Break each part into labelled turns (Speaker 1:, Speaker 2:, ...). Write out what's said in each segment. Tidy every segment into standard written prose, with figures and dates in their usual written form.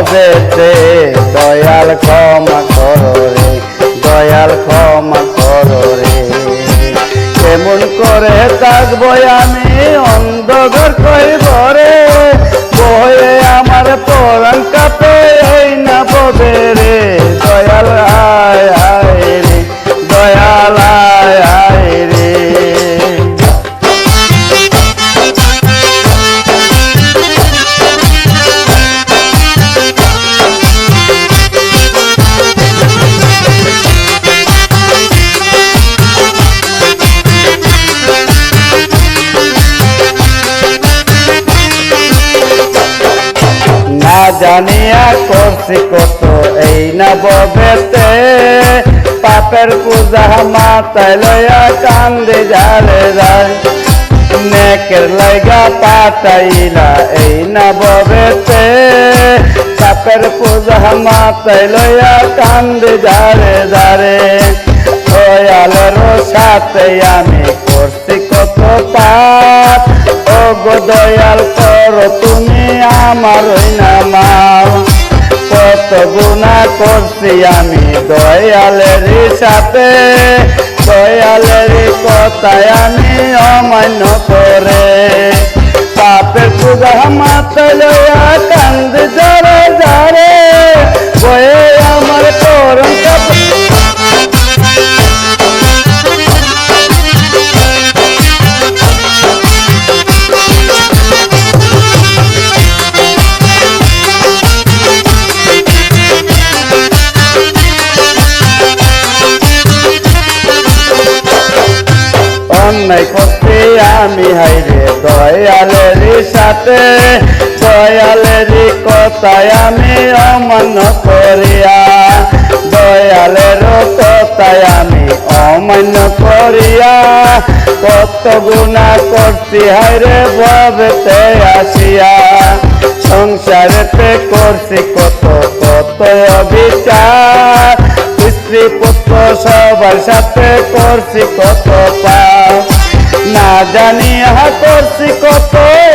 Speaker 1: ভবেতে দয়াল ক্ষমা করো রে, দয়াল ক্ষমা করো রে। কেমন করে থাকবো আমি অন্ধকার কইব রে, বয়ে আমার পরাণ কাঁপে এই না ভবে রে, দয়াল আয় আয় রে, দয়াল আয় আয় রে। না জানিয়া করছি কত এই না ভবেতে, পাপের পূজা মাথায় লইয়া কান্দে যারে যায়, নেকের লাইগা পাঠাইলা এই না ভবেতে, পাপের পূজা মাথায় লইয়া কান্দে যারে যারে। দয়ালের সাথে আমি করছি কত পাপ, ও গো দয়াল করো তুমি আমার না মাও, কত গুনাহ করছি আমি দয়ালের সাথে, দয়ালের কথায় আমি অমান্য করে, পাপের পূজা মাথায় লইয়া কান্দে যারে যারে, বয়ে আমার পরম কাঁপে। অন্যায় করতে আমি হাইরে দয়ালের সাথে, দয়ালের কথায় আমি অমান্য করিয়া, দয়ালের কথায় আমি অমান্য করিয়া, কত গুনাহ করছি হাইরে ভবেতে আসিয়া, সংসারেতে করছি কত কত অবিচার, স্ত্রী পুত্র সবার সাথে করছি কত পাপ, না জানিয়া করছি কত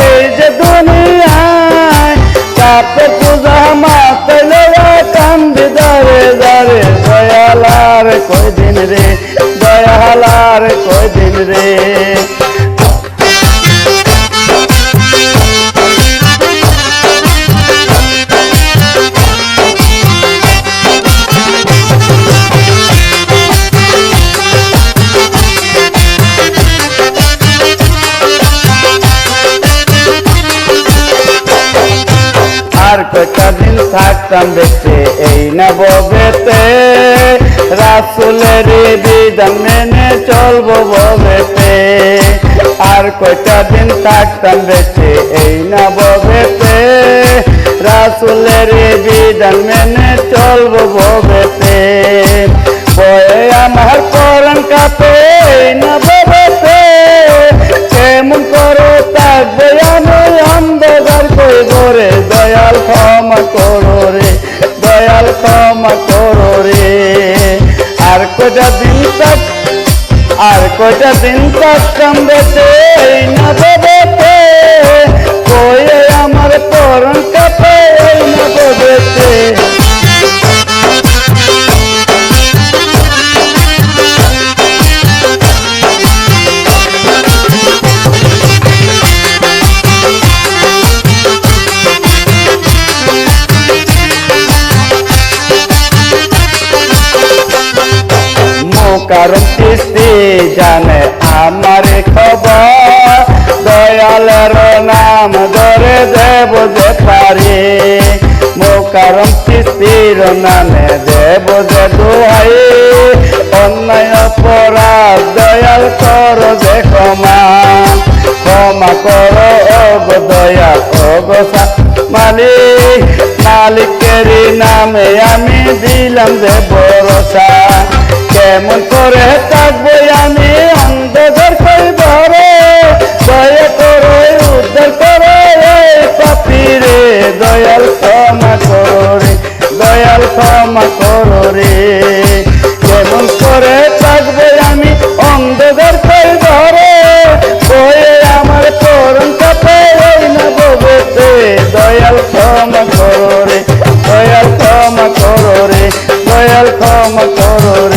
Speaker 1: এই যে দুনিয়ায়, পাপের পূজা মাথায় লইয়া কান্দে যারে যারে, দয়াল আর কয়দিন রে, দয়াল আর কয়দিন রে। আর কয়টা দিন থাকতাম বেঁচে এই না ভবেতে, রাসূলের বিধান মেনে চলবো ভবেতে, আর কয়টা দিন থাকতাম বেঁচে এই না ভবেতে, রাসূলের বিধান মেনে চলবো ভবেতে, বয়ে আমার পরাণ কাঁপে এই না ভবেতে, কেমন করে থাকবো আমি অন্ধকার কইব রে, দয়াল ক্ষমা করো রে, দয়াল ক্ষমা করো রে। আর কয়টা দিন থাক, আর কয়টা দিন থাকতাম বেঁচে এই না ভবেতে, কয়ে আমার পরাণ কাঁপে এই না ভবেতে। কারণ কিস্তি জানে আমার খবর, দয়ালের নাম ধরে দেব যে পারি, কারণ কিস্তির নামে দেব যে দোহাই, অন্যায় অপরাধ দয়াল করো যে ক্ষমা, ক্ষমা করো ও গো দয়াল ও গো মালিক, মালিকের নামে আমি দিলাম যে ভরসা, কেমন করে থাকবো আমি অন্ধকার কইব রে, দয়া করো উদ্ধার করো এই পাপী রে, দয়াল ক্ষমা করো রে, দয়াল ক্ষমা করো রে। কেমন করে থাকবো আমি অন্ধকার কইব রে, বয়ে আমার পরম কাঁপে এই না ভবেতে, দয়াল ক্ষমা করো রে, ক্ষমা করো